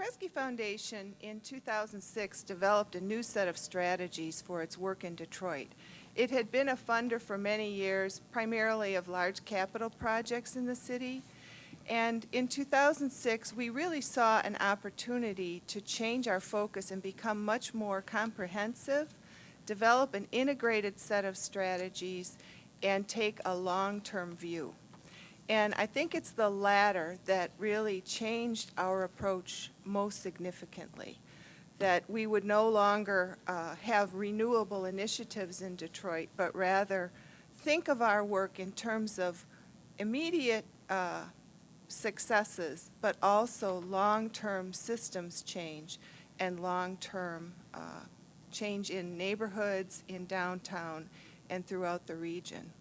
Kresge Foundation in 2006 developed a new set of strategies for its work in Detroit. It had been a funder for many years, primarily of large capital projects in the city. And in 2006, we really saw an opportunity to change our focus and become much more comprehensive, develop an integrated set of strategies, and take a long-term view. And I think it's the latter that really changed our approach most significantly, that we would no longer have renewable initiatives in Detroit, but rather think of our work in terms of immediate successes, but also long-term systems change and long-term change in neighborhoods, in downtown, and throughout the region.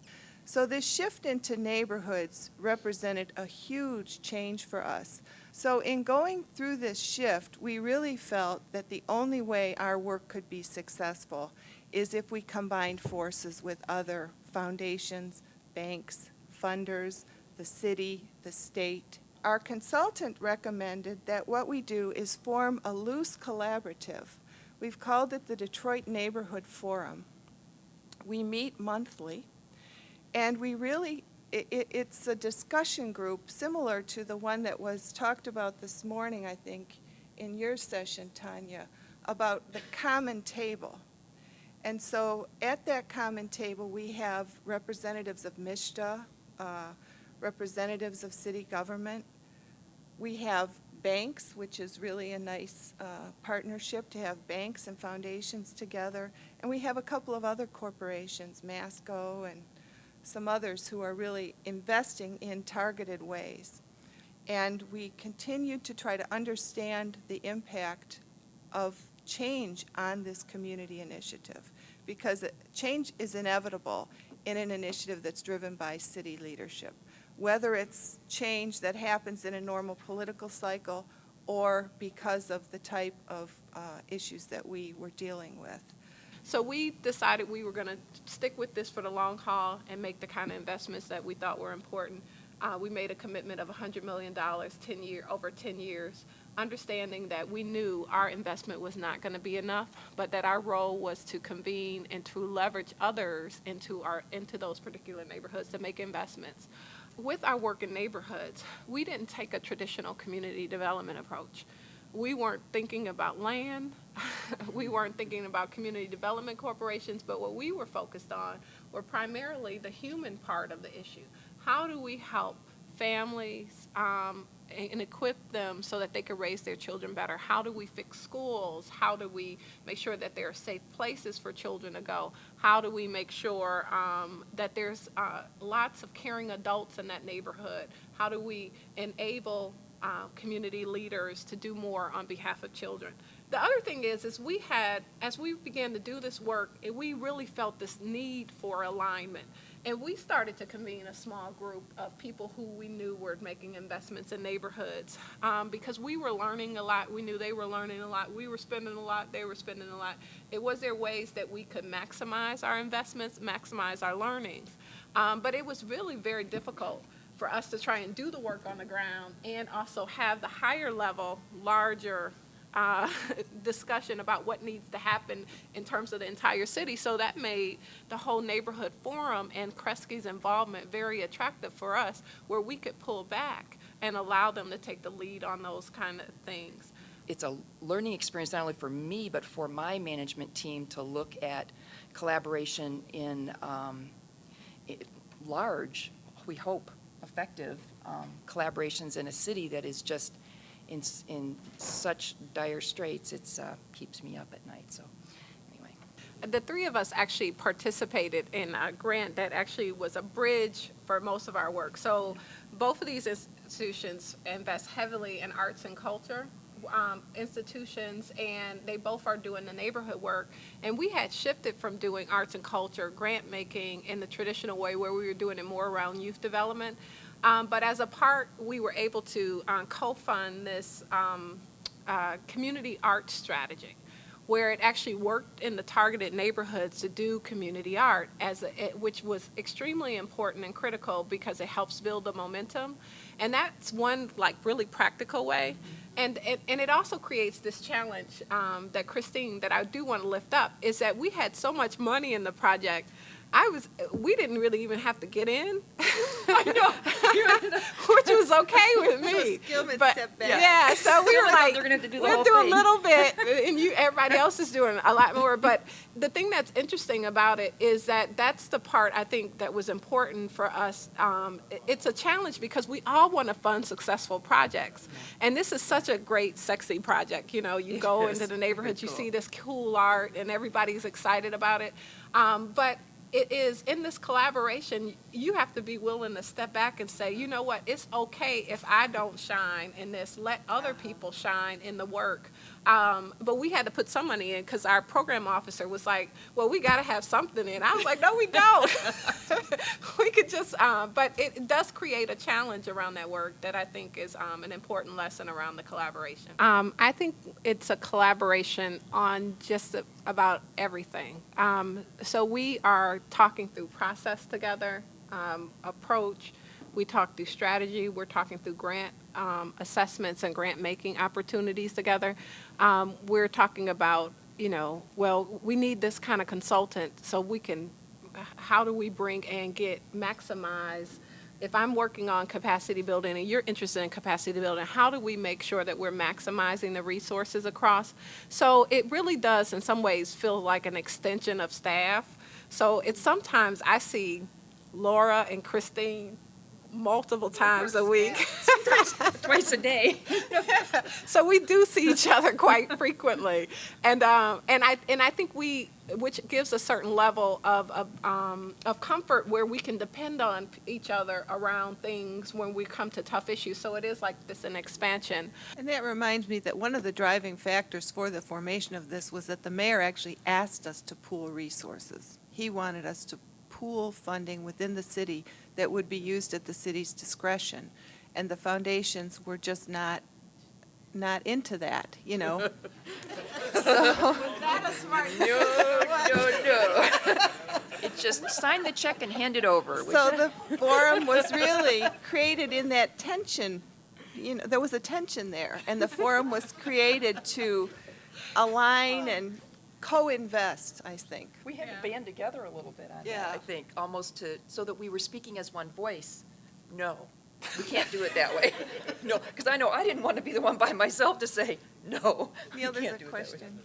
So this shift into neighborhoods represented a huge change for us. So in going through this shift, we really felt that the only way our work could be successful is if we combined forces with other foundations, banks, funders, the city, the state. Our consultant recommended that what we do is form a loose collaborative. We've called it the Detroit Neighborhood Forum. We meet monthly. And we really, it's a discussion group similar to the one that was talked about this morning, I think, in your session, Tonya, about the common table. And so at that common table, we have representatives of MISHDA, representatives of city government. We have banks, which is really a nice partnership to have banks and foundations together. And we have a couple of other corporations, Masco and some others who are really investing in targeted ways. And we continue to try to understand the impact of change on this community initiative, because change is inevitable in an initiative that's driven by city leadership, whether it's change that happens in a normal political cycle or because of the type of issues that we were dealing with. So we decided we were going to stick with this for the long haul and make the kind of investments that we thought were important. We made a commitment of $100 million over 10 years, understanding that we knew our investment was not going to be enough, but that our role was to convene and to leverage others into those particular neighborhoods to make investments. With our work in neighborhoods, we didn't take a traditional community development approach. We weren't thinking about land, we weren't thinking about community development corporations, but what we were focused on were primarily the human part of the issue. How do we help families and equip them so that they can raise their children better? How do we fix schools? How do we make sure that there are safe places for children to go? How do we make sure that there's lots of caring adults in that neighborhood? How do we enable community leaders to do more on behalf of children? The other thing is we had, as we began to do this work, we really felt this need for alignment. And we started to convene a small group of people who we knew were making investments in neighborhoods because we were learning a lot. We knew they were learning a lot. We were spending a lot. They were spending a lot. Was there ways that we could maximize our investments, maximize our learnings? But it was really very difficult for us to try and do the work on the ground and also have the higher level, larger discussion about what needs to happen in terms of the entire city. So that made the whole neighborhood forum and Kresge's involvement very attractive for us, where we could pull back and allow them to take the lead on those kind of things. It's a learning experience not only for me, but for my management team to look at collaboration in large, we hope, effective collaborations in a city that is just in such dire straits. It keeps me up at night. So anyway, the three of us actually participated in a grant that actually was a bridge for most of our work. So both of these institutions invest heavily in arts and culture institutions, and they both are doing the neighborhood work. And we had shifted from doing arts and culture, grant making in the traditional way, where we were doing it more around youth development. But as a part, we were able to co-fund this community art strategy, where it actually worked in the targeted neighborhoods to do community art, which was extremely important and critical because it helps build the momentum. And that's one like really practical way. And it also creates this challenge that Christine, that I do want to lift up, is that we had so much money in the project. We didn't really even have to get in. I know, which was okay with me. Skillman But stepped back. yeah, so we were like, they're gonna have to do the we'll whole do a thing. little bit, and everybody else is doing a lot more. But the thing that's interesting about it is that that's the part I think that was important for us. It's a challenge because we all want to fund successful projects, and this is such a great, sexy project. You know, you go into the neighborhoods, you see this cool art, and everybody's excited about it. But it is in this collaboration, you have to be willing to step back and say, you know what, it's okay if I don't shine in this, let other people shine in the work. But we had to put some money in because our program officer was like, well, we got to have something in. I was like, no, we don't. We could just, but it does create a challenge around that work that I think is an important lesson around the collaboration. I think it's a collaboration on just about everything. So we are talking through process together, approach. We talk through strategy. We're talking through grant assessments and grant making opportunities together. We're talking about, well, we need this kind of consultant so we can, how do we bring and maximize, if I'm working on capacity building and you're interested in capacity building, how do we make sure that we're maximizing the resources across? So it really does in some ways feel like an extension of staff. So it's sometimes I see Laura and Christine multiple times a week. Twice a day. So we do see each other quite frequently, and I think which gives a certain level of comfort where we can depend on each other around things when we come to tough issues. So it is like this an expansion. And that reminds me that one of the driving factors for the formation of this was that the mayor actually asked us to pool resources. He wanted us to pool funding within the city that would be used at the city's discretion. And the foundations were just not into that, So, That a smart No. It's just sign the check and hand it over. so the forum was really created in that tension. There was a tension there, and the forum was created to align and co-invest, I think. We had to band together a little bit on Yeah. that, I think, almost so that we were speaking as one voice. No, we can't do it that way. No, because I know I didn't want to be the one by myself to say, no. Neil, we there's can't a do it that way. question.